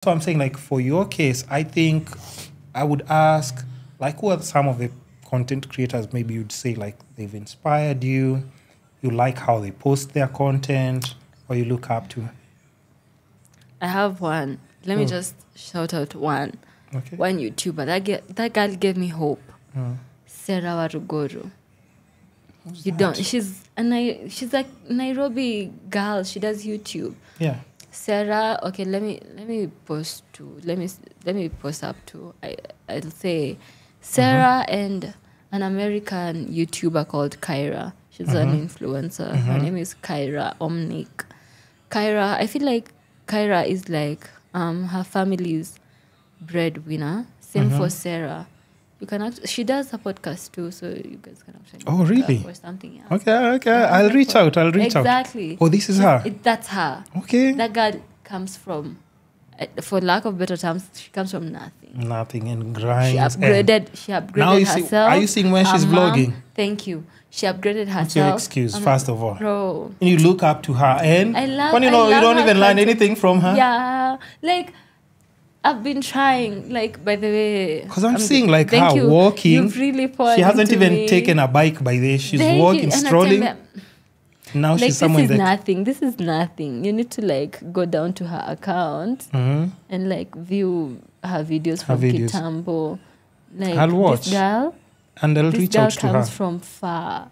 So I'm saying, like, for your case, I think I would ask, like, who are some of the content creators maybe you'd say, like, they've inspired you, you like how they post their content, or you look up to? I have one. Let me just shout out one. Okay. One YouTuber. That girl gave me hope. Sarah Waruguru. You don't. She's like Nairobi girl. She does YouTube. Yeah. Sarah. Okay. Let me post up to. I'll say Sarah and an American YouTuber called Kyra. She's an influencer. Her name is Kyra Omnic. Kyra. I feel like Kyra is like her family's breadwinner. Same for Sarah. You can she does a podcast too, so you guys can actually. Oh, really? Or something else. Okay. Yeah, I'll reach out. Exactly. Oh, this is her. That's her. Okay. That girl comes from, for lack of better terms, she comes from nothing. Nothing and grind. She upgraded now herself. Are you seeing when she's vlogging? Thank you. She upgraded herself. What's your excuse, first of all? Bro. And you look up to her, and I love. when you don't even learn anything from her. Yeah, like. I've been trying, like, by the way. Because I'm seeing, like, her walking. You've really poured she hasn't into even me. Taken a bike by the She's walking, strolling. Now like, she's somewhere This is nothing. You need to, like, go down to her account and, like, view her videos from Kitambo. Like, I'll watch. This girl, and I'll reach out to her. Comes from far.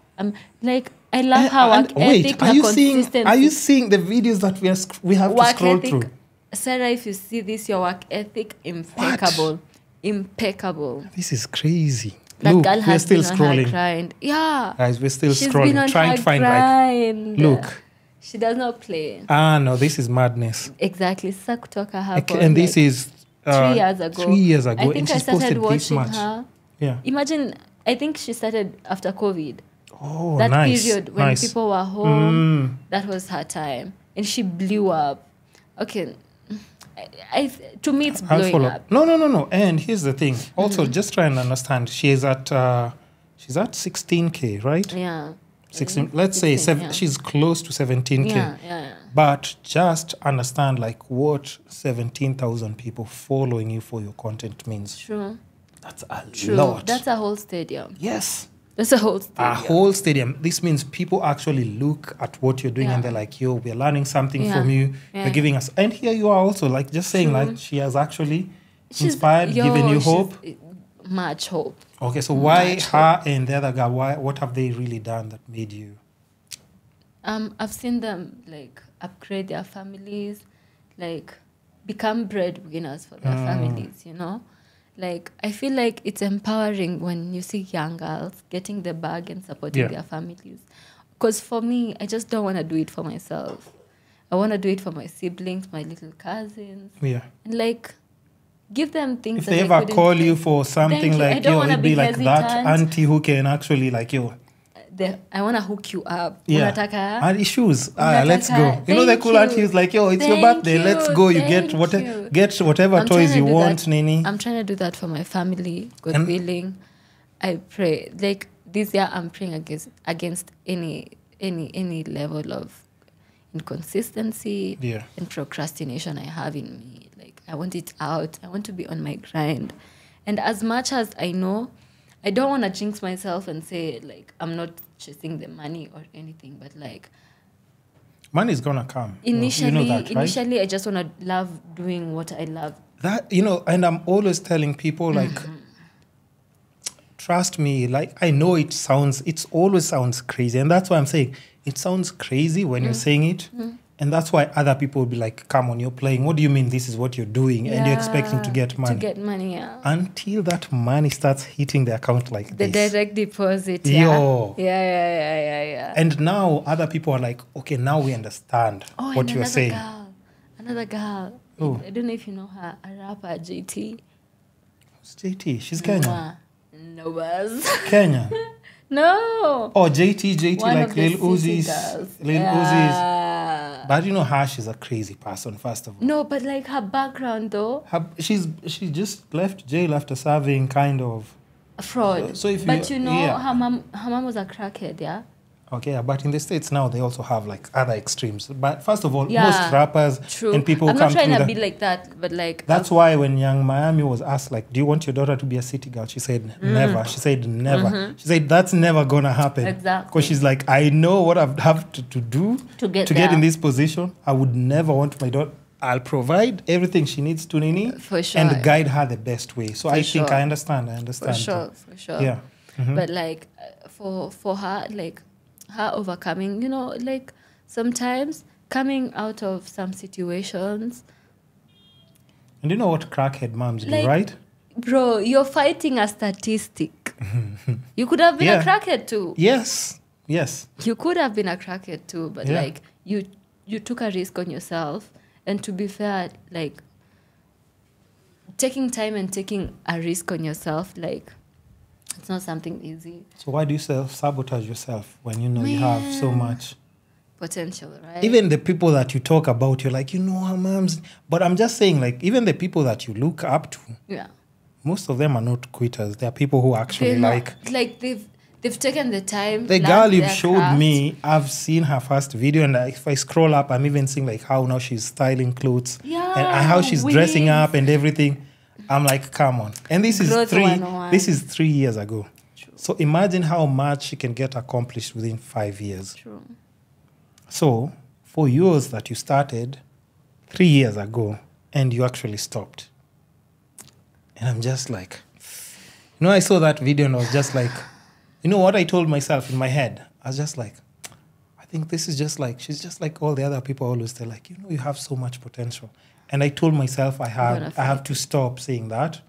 Like, I love her work ethic, her consistency. Are you seeing the videos that we have to scroll through? Sarah, if you see this, your work ethic, impeccable. What? Impeccable. This is crazy. That Look, girl has still been scrolling. On her grind. Yeah. Guys, we're still She's scrolling, been on trying her to find grind. Look. She does not play. No, this is madness. Exactly. Sakutoka happened. And this is 3 years ago. 3 years ago. I think I started watching her. Yeah. Imagine, I think she started after COVID. Oh, that nice. period when people were home, that was her time. And she blew up. Okay. To me, it's blowing up. No. And here's the thing. Also, just try and understand. She's at 16K, right? Yeah. 16. Let's say she's close to 17K. Yeah. But just understand, like, what 17,000 people following you for your content means. True. That's a lot. That's a whole stadium. Yes. That's a whole stadium. A whole stadium. This means people actually look at what you're doing and they're like, yo, we're learning something from you. You're giving us. And here you are also, like, just saying, like, she has actually inspired, given you hope. Much hope. Okay, so why her and the other guy, what have they really done that made you? I've seen them, like, upgrade their families, like, become breadwinners for their families, you know? Like, I feel like it's empowering when you see young girls getting the bag and supporting their families. Because for me, I just don't want to do it for myself. I want to do it for my siblings, my little cousins. Yeah. And, like, give them things if they ever call you for something like, yo, it'd be like that auntie who can actually, like, yo. I want to hook you up. Yeah. And issues. Let's go. You know the cool auntie is like, yo, it's your birthday. Let's go. You get whatever toys you want, Nini. I'm trying to do that for my family. God willing. I pray. Like, this year I'm praying against any level of inconsistency and procrastination I have in me. Like, I want it out. I want to be on my grind. And as much as I know, I don't want to jinx myself and say, like, I'm not chasing the money or anything, but, like, money's gonna come. Initially, you know that, right? Initially, I just want to love doing what I love. That, you know, and I'm always telling people, like, trust me, like, I know it always sounds crazy. And that's why I'm saying it sounds crazy when you're saying it. And that's why other people will be like, come on, you're playing. What do you mean this is what you're doing? And you're expecting to get money. To get money, yeah. Until that money starts hitting the account like this. The direct deposit, Yeah. And now other people are like, okay, now we understand what you're saying. Another girl. Oh. I don't know if you know her, a rapper, JT. Who's JT? She's Kenyan. No buzz. Kenyan? No. Oh, JT, one like Lil Uzi's. Uzi's. But you know her, she's a crazy person, first of all. No, but, like, her background, though. She just left jail after serving kind of fraud. So if her mom was a crackhead, yeah. Okay, but in the States now, they also have like other extremes. But first of all, Yeah, most rappers true. and people I'm come not trying through to that. be like that, but like That's why when young Miami was asked, like, do you want your daughter to be a city girl? She said, never. She said, never. She said, that's never going to happen. Exactly. Because she's like, I know what I've have to do To get get in there. this position. I would never want my daughter. I'll provide everything she needs to Nini For sure. and guide her the best way. So For I think sure. I understand. for sure. Yeah. But like for her, like her overcoming, like sometimes coming out of some situations, And you know what crackhead moms do, like, right? bro, you're fighting a statistic. You could have been Yeah. a crackhead too. Yes. You could have been a crackhead too, but Yeah. like you took a risk on yourself. And to be fair, like taking time and taking a risk on yourself, like it's not something easy. So why do you self-sabotage yourself when you know you have so much potential, right? Even the people that you talk about, you're like, our moms. But I'm just saying, like, even the people that you look up to, yeah, most of them are not quitters. They are people who actually like they've taken the time. The girl you've their showed craft. me, I've seen her first video, and if I scroll up, I'm even seeing like how now she's styling clothes and how she's dressing up and everything. I'm like, come on. And this Growth is 101. this is 3 years ago. True. So imagine how much she can get accomplished within 5 years. True. So for yours that you started 3 years ago and you actually stopped. And I'm just like, I saw that video and I was just like, what I told myself in my head? I was just like, I think this is just like, she's just like all the other people always say, like, you have so much potential. And I told myself I have to stop saying that.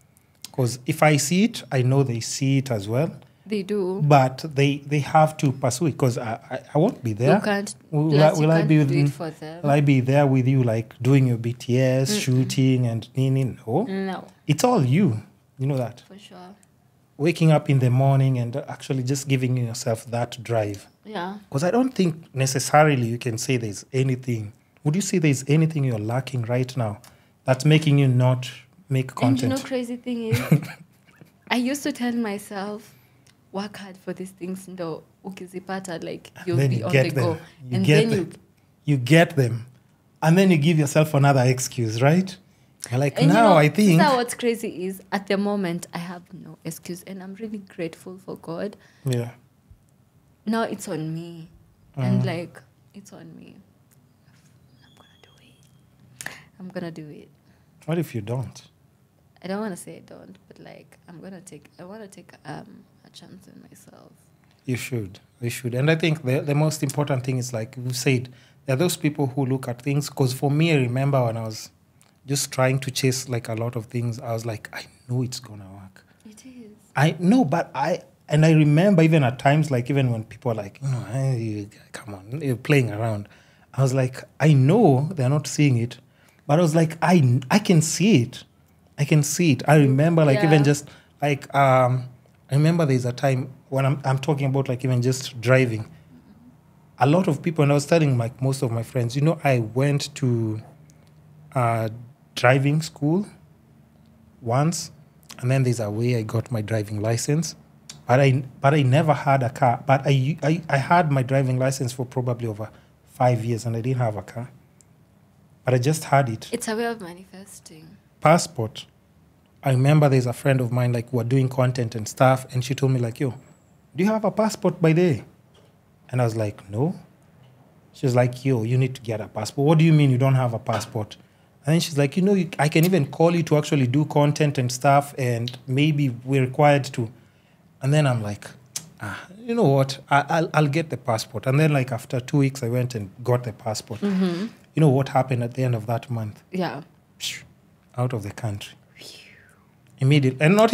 Because if I see it, I know they see it as well. They do. But they have to pursue it because I won't be there. You can't, will I be do it for them. Will I be there with you, like doing your BTS, shooting and No. It's all you. You know that. For sure. Waking up in the morning and actually just giving yourself that drive. Yeah. Because I don't think necessarily you can say there's anything. Would you say there's anything you're lacking right now that's making you not make content? And crazy thing is, I used to tell myself, work hard for these things, ndo ukizipata, like you'll be on the go. And then you get them. And then you give yourself another excuse, right? You're like, and now I think... what's crazy is, at the moment, I have no excuse. And I'm really grateful for God. Yeah. Now it's on me. And like, it's on me. I'm going to do it. What if you don't? I don't want to say I don't, but like, I want to take a chance on myself. You should. And I think the most important thing is, like you said, there are those people who look at things. Because for me, I remember when I was just trying to chase like a lot of things, I was like, I know it's going to work. It is. I know, but I remember even at times, like even when people are like, hey, come on, you're playing around. I was like, I know they're not seeing it, but I was like, I can see it. I can see it. I remember like even just like, I remember there's a time when I'm talking about like even just driving. A lot of people, and I was telling like most of my friends, I went to driving school once, and then there's a way I got my driving license. But I never had a car. But I had my driving license for probably over 5 years, and I didn't have a car. But I just had it. It's a way of manifesting. Passport. I remember there's a friend of mine, like, we're doing content and stuff, and she told me, like, yo, do you have a passport by day? And I was like, no. She was like, yo, you need to get a passport. What do you mean you don't have a passport? And then she's like, I can even call you to actually do content and stuff, and maybe we're required to. And then I'm like, you know what? I'll get the passport. And then, like, after 2 weeks, I went and got the passport. Mm-hmm. You know what happened at the end of that month? Yeah. Out of the country. Immediately. And not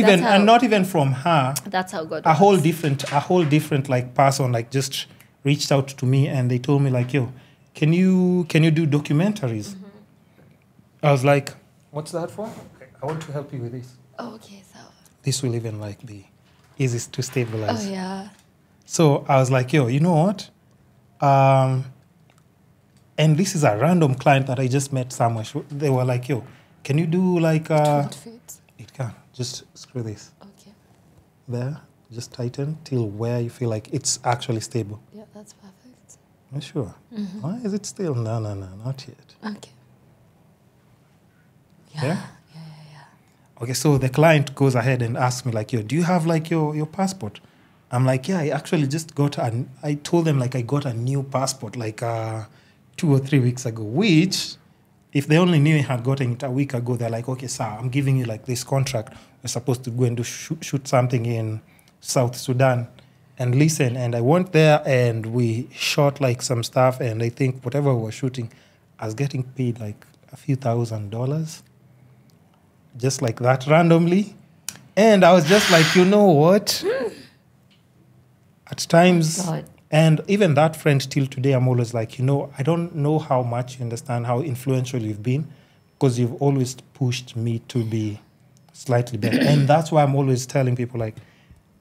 even from her. That's how God a whole different like person like just reached out to me, and they told me like, yo, can you do documentaries? Mm-hmm. I was like, what's that for? Okay, I want to help you with this. Oh, okay, so this will even like be easiest to stabilize. Oh yeah. So I was like, yo, you know what? And this is a random client that I just met somewhere. They were like, yo, can you do like it won't fit. It can. Just screw this. Okay. There. Just tighten till where you feel like it's actually stable. Yeah, that's perfect. Are you sure? Why is it still? No, not yet. Okay. Yeah? Okay, so the client goes ahead and asks me like, yo, do you have like your passport? I'm like, yeah, I actually just I told them like I got a new passport like 2 or 3 weeks ago, which if they only knew I had gotten it a week ago, they're like, okay, sir, I'm giving you like this contract. We're supposed to go and shoot something in South Sudan. And listen, and I went there and we shot like some stuff, and I think whatever we were shooting, I was getting paid like a few $1,000s. Just like that randomly. And I was just like, you know what? At times, God. and even that friend till today, I'm always like, I don't know how much you understand how influential you've been, because you've always pushed me to be slightly better. And that's why I'm always telling people like,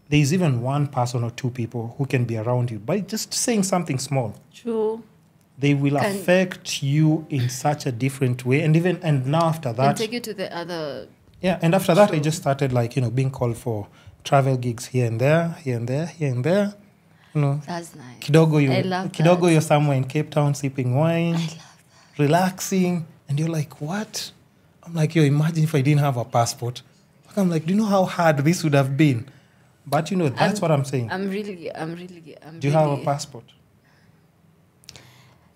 there's even one person or two people who can be around you by just saying something small. True. They will affect you in such a different way. And now after that, And take you to the other. Yeah, and after that, I just started like, being called for travel gigs here and there. That's nice. Kidogo, you're somewhere in Cape Town sipping wine, I love that. relaxing, and you're like, what? I'm like, yo, imagine if I didn't have a passport. I'm like, do you know how hard this would have been? But that's what I'm saying. Do you have a passport?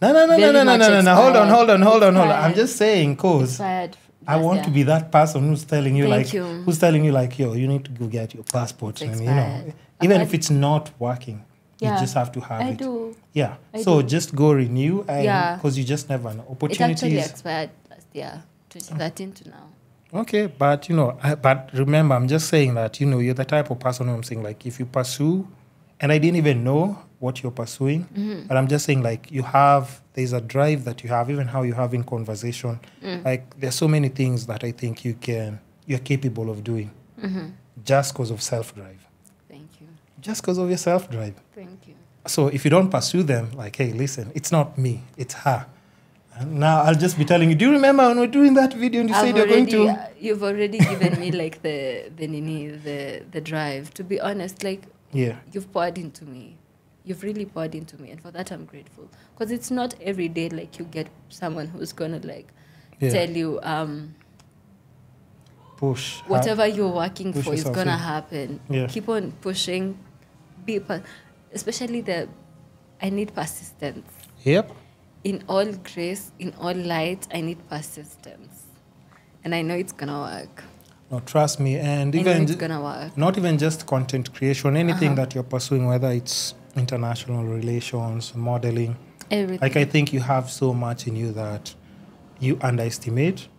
No. Hold on. I'm just saying, cause I want to be that person who's telling you yo, you need to go get your passport. And, even if it's not working, you just have to have it. Do. Yeah. So just go renew, because you just never know. It actually expired last year, 2013 to now. Okay, but but remember, I'm just saying that you're the type of person who I'm saying like if you pursue, and I didn't even know what you're pursuing, but I'm just saying like there's a drive that you have, even how you have in conversation. Like there's so many things that I think you're capable of doing, just because of self-drive. Thank you. Just because of your self-drive. Thank you. So if you don't pursue them, like, hey, listen, it's not me, it's her. Now I'll just be telling you, do you remember when we were doing that video and you said you're going to... You've already given me like the drive. To be honest, like, you've poured into me. You've really poured into me. And for that, I'm grateful. Because it's not every day like you get someone who's going to like tell you push. Whatever you're working for is going to happen. Yeah. Keep on pushing. Especially I need persistence. Yep. In all grace, in all light, I need persistence. And I know it's going to work. No, trust me. And even it's going to work. Not even just content creation, anything that you're pursuing, whether it's international relations, modeling. Everything. Like, I think you have so much in you that you underestimate.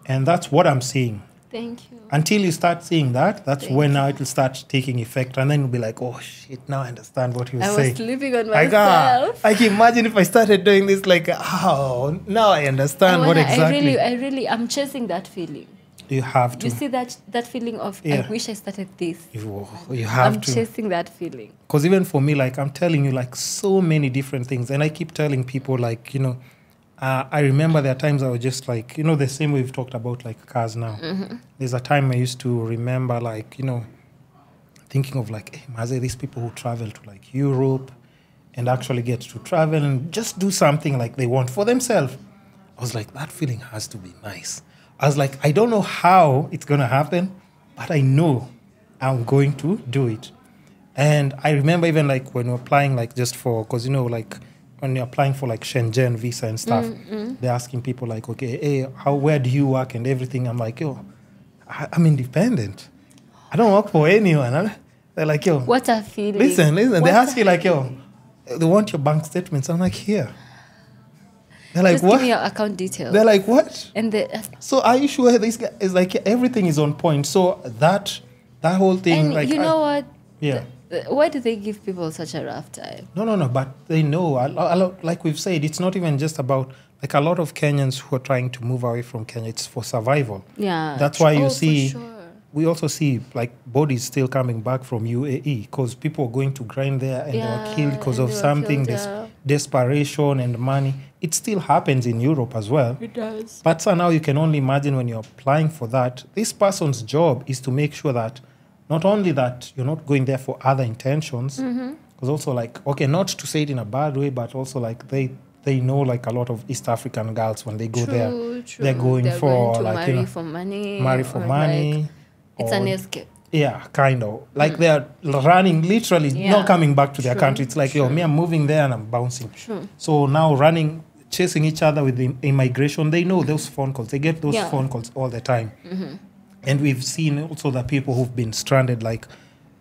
And that's what I'm seeing. Thank you. Until you start seeing that's when now it will start taking effect. And then you'll be like, oh, shit, now I understand what you were saying. I was sleeping on myself. I can imagine if I started doing this, like, oh, now I understand what exactly. I'm chasing that feeling. You have to. You see that feeling of, I wish I started this. You have I'm chasing that feeling. Because even for me, like, I'm telling you, like, so many different things. And I keep telling people, like, I remember there are times I was just like, the same way we've talked about like cars now. There's a time I used to remember like, thinking of like, hey, Maze, these people who travel to like Europe and actually get to travel and just do something like they want for themselves. I was like, that feeling has to be nice. I was like, I don't know how it's going to happen, but I know I'm going to do it. And I remember even like when we're applying like just for, because like, when you're applying for like Shenzhen visa and stuff, they're asking people like, okay, hey, where do you work and everything? I'm like, yo, I'm independent. I don't work for anyone. They're like, yo. What a feeling. Listen. They ask you like, yo, they want your bank statements. I'm like, here. They're like, just what? Give me your account details. They're like, what? And so are you sure this guy is like, everything is on point? So that whole thing. And like, you know what? Yeah. Why do they give people such a rough time? No, but they know. Like we've said, it's not even just about, like a lot of Kenyans who are trying to move away from Kenya, it's for survival. Yeah. That's why you see, for sure. We also see like bodies still coming back from UAE because people are going to grind there and they were killed because of something, desperation and money. It still happens in Europe as well. It does. But so now you can only imagine when you're applying for that, this person's job is to make sure that not only that you're not going there for other intentions, because also like, okay, not to say it in a bad way, but also like they know like a lot of East African girls when they go there, they're going for to like, marry for money. marry for money. Like, it's or- an escape. Yeah, kind of. Like they're running, literally not coming back to their country. It's like, yo, me, I'm moving there and I'm bouncing. True. So now running, chasing each other with the immigration, they know those phone calls. They get those phone calls all the time. And we've seen also the people who've been stranded, like,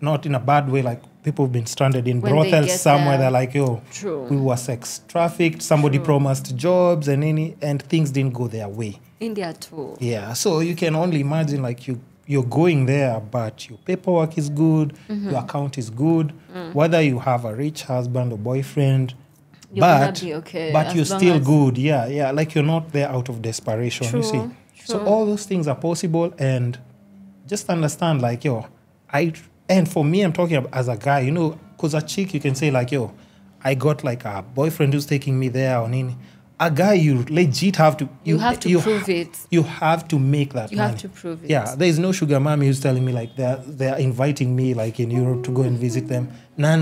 not in a bad way, like people who've been stranded in When they brothels get somewhere. there. They're like, yo, True. we were sex trafficked. Somebody promised jobs and things didn't go their way. India too. Yeah, so you can only imagine like you're going there, but your paperwork is good, your account is good, whether you have a rich husband or boyfriend, You're gonna be okay, but as you're long still as- good. Yeah, like you're not there out of desperation. You see, so all those things are possible, and just understand like and for me, I'm talking about as a guy, because a chick you can say like I got like a boyfriend who's taking me there or nini. A guy, you legit have to. You have to prove it. You have to make that. You money. have to prove it. Yeah, there is no sugar mommy who's telling me like they're inviting me like in Europe to go and visit them. No,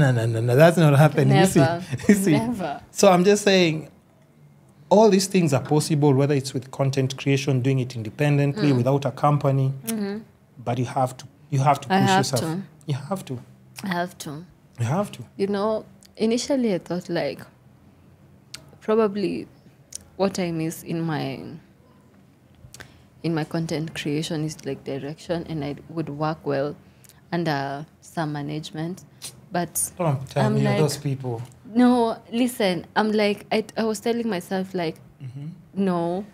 that's not happening. Never. You see. Never. So I'm just saying, all these things are possible, whether it's with content creation, doing it independently without a company. But you have to push yourself. You have to. I have to. You have to. Initially I thought like probably what I miss in my content creation is like direction, and I would work well under some management. But Don't tell I'm me like, those people. no, listen, I'm like, I was telling myself like, no,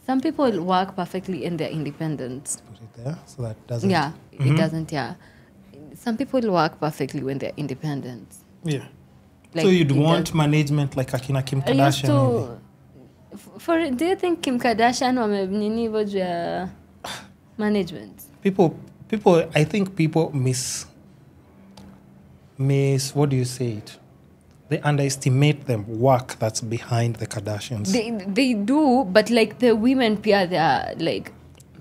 some people work perfectly and they're independent. Put it there so that doesn't. Yeah, it doesn't, yeah. Some people work perfectly when they're independent. Yeah. Like, So you'd it want does- Management like akina Kim I used Kardashian? to, do you think Kim Kardashian wamenini hivyo juu ya management? I think people miss, what do you say it? They underestimate the work that's behind the Kardashians. They do, but like the women pia, they are like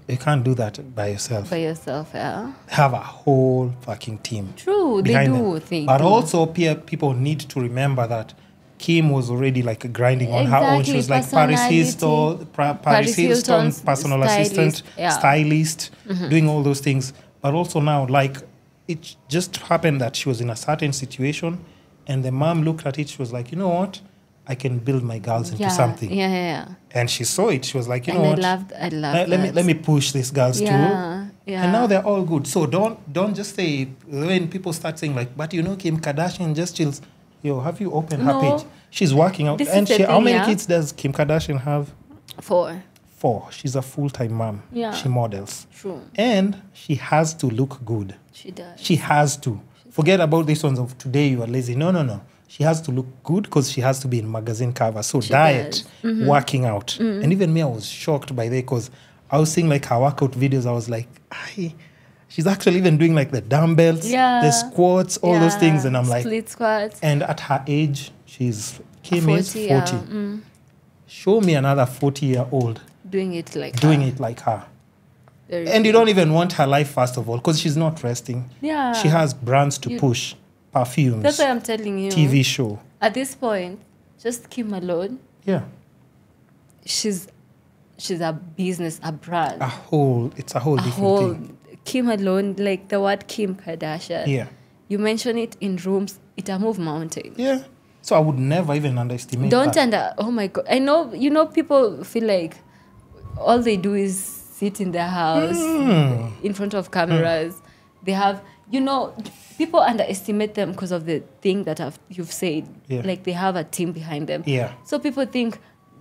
You can't do that by yourself. by yourself, yeah. They have a whole fucking team. True, they behind do. them. But also people need to remember that Kim was already like grinding on her own. She was like Paris Hilton's personal assistant, stylist, doing all those things. But also now, like, it just happened that she was in a certain situation, and the mom looked at it. She was like, you know what? I can build my girls into something. Yeah. And she saw it. She was like, you And know what? I love let me push these girls too. Yeah. And now they're all good. So don't just say, when people start saying like, but Kim Kardashian just chills. Yo, have you opened her page? She's working out. This And is the how thing, many yeah? kids does Kim Kardashian have? 4. 4. She's a full-time mom. Yeah. She models. True. And she has to look good. She does. She has to. Forget about these ones of today you are lazy. No. She has to look good because she has to be in magazine cover. So She diet, does. working out. And even me, I was shocked by that because I was seeing like her workout videos. I was like, she's actually even doing like the dumbbells, the squats, all those things. And I'm like, split squats. and at her age, Kim is 40. Yeah. Show me another 40-year-old Doing it like her. Very And you don't even want her life, first of all, because she's not resting. Yeah. She has brands to push, perfumes, That's why I'm telling you. TV show. At this point, just Kim alone, Yeah. she's a business, a brand. It's a whole different thing. Kim alone, like the word Kim Kardashian. Yeah. You mention it in rooms, it'll move mountains. Yeah. So I would never even underestimate that. Oh my God. I know, people feel like all they do is sit in their house in front of cameras. They have, people underestimate them because of the thing that you've said. Yeah. Like they have a team behind them. Yeah. So people think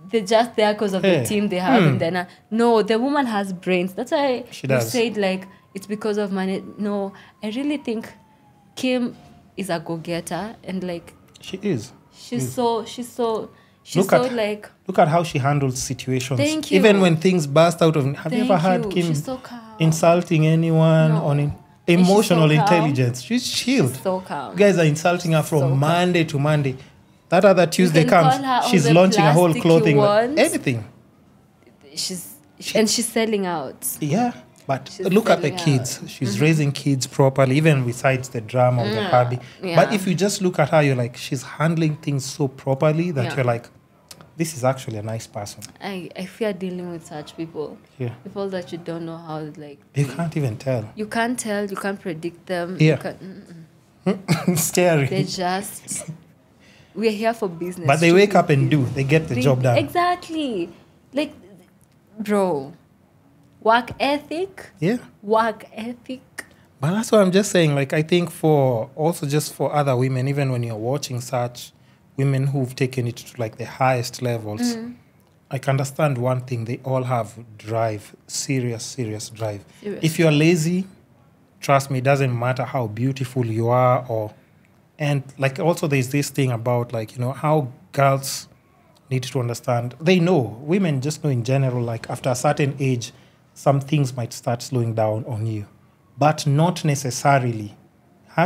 they're just there because of the team they have. And then, no, the woman has brains. That's why you said like it's because of money. No, I really think Kim is a go-getter and like She is. She's so Look at how she handles situations. Thank you. Even when things burst out of. Have you ever heard Kim She's so calm. insulting anyone on emotional intelligence? She's chilled. She's so calm. You guys are insulting her from So calm. Monday to Monday. That other Tuesday can call her comes, all she's the launching a whole plastic clothing you line. want. Anything. She's selling out. Yeah. But She's look at the selling kids. She's raising kids properly, even besides the drama of the hubby. Yeah. But if you just look at her, you're like, she's handling things so properly that Yeah. you're like, this is actually a nice person. I fear dealing with such people. Yeah. People that you don't know how, like... You can't even tell. You can't tell, you can't predict them. Yeah. You can't, Scary. They just... We're here for business. But they wake up and do. They get the job done. Exactly. Like, bro, work ethic. Yeah. Work ethic. But that's what I'm just saying. Like, I think for other women, even when you're watching such women who've taken it to like the highest levels, I can understand one thing. They all have drive, serious drive. Serious. If you're lazy, trust me, it doesn't matter how beautiful you are and like also there's this thing about like, you know, how girls need to understand. They know, women just know in general, like after a certain age, some things might start slowing down on you. But not necessarily.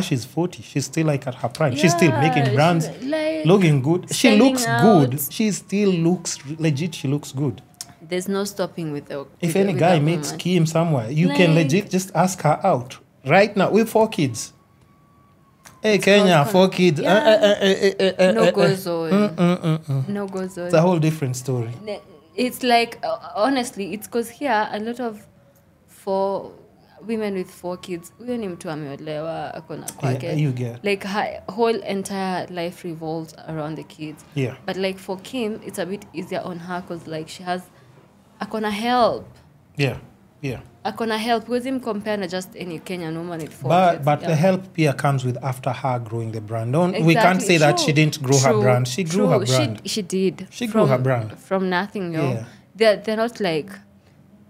She's 40. She's still like at her prime. She's still making brands, like, looking good. She looks out. good. She still looks legit. She looks good. There's no stopping with the... If any guy meets Kim somewhere, you can legit just ask her out right now with 4 kids. Hey, Kenya, 4 kids. No go zone. No go zone. It's a whole different story. It's like, honestly, it's because here, a lot of women with 4 kids, huyo ni mtu ameolewa, akona kwake. You get. Like, her whole entire life revolves around the kids. Yeah. But like for Kim, it's a bit easier on her because like she has, akona help. Yeah. Akona help. With him compare na just any Kenyan woman with 4 kids. But the help here comes with after her growing the brand. We can't say that she didn't grow her brand. She grew her brand. She did. She grew her brand. From nothing, yo. Yeah. They're not like...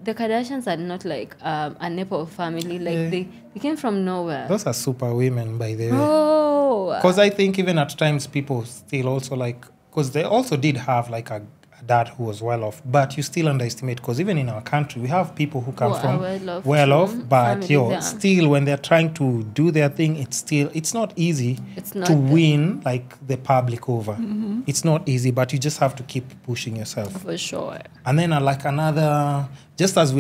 The Kardashians are not like a Nepo family. Like they came from nowhere. Those are super women, by the way. Oh. Because I think even at times people still also like... Because they also did have like a dad who was well off. But you still underestimate, because even in our country, we have people who come from well off. But still when they're trying to do their thing, it's not easy to win like the public over. Mm-hmm. It's not easy, but you just have to keep pushing yourself. For sure. And then like another... Just as we